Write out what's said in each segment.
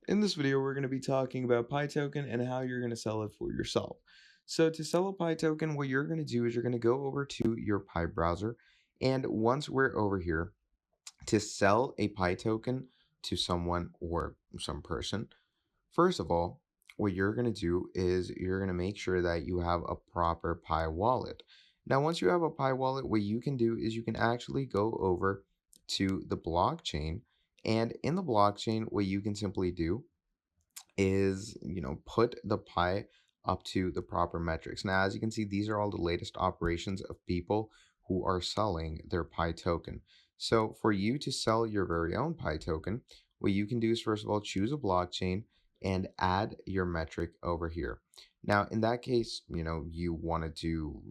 In this video, we're going to be talking about Pi token and how you're going to sell it for yourself. So to sell a Pi token, what you're going to do is you're going to go over to your Pi browser. And once we're over here, to sell a Pi token to someone or some person, first of all, what you're going to do is you're going to make sure that you have a proper Pi wallet. Now, once you have a Pi wallet, what you can do is you can actually go over to the blockchain. And in the blockchain, what you can simply do is, put the Pi up to the proper metrics. Now, as you can see, these are all the latest operations of people who are selling their Pi token. So for you to sell your very own Pi token, what you can do is first of all, choose a blockchain and add your metric over here. Now, in that case, you want to do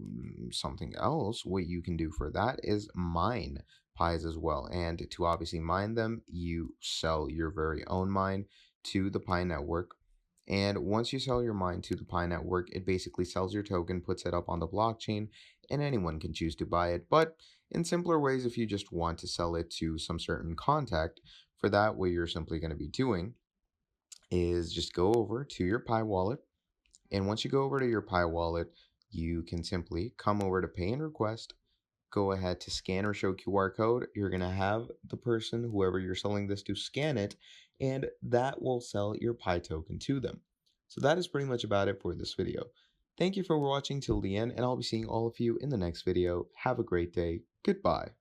something else. What you can do for that is mine pies as well. And to obviously mine them, you sell your very own mine to the Pi network. And once you sell your mine to the Pi network, it basically sells your token, puts it up on the blockchain, and anyone can choose to buy it. But in simpler ways, if you just want to sell it to some certain contact, for that, what you're simply going to be doing is just go over to your Pi wallet. And once you go over to your Pi wallet, you can simply come over to pay and request, go ahead to scan or show QR code. You're going to have the person, whoever you're selling this to, scan it, and that will sell your Pi token to them. So that is pretty much about it for this video. Thank you for watching till the end, and I'll be seeing all of you in the next video. Have a great day. Goodbye.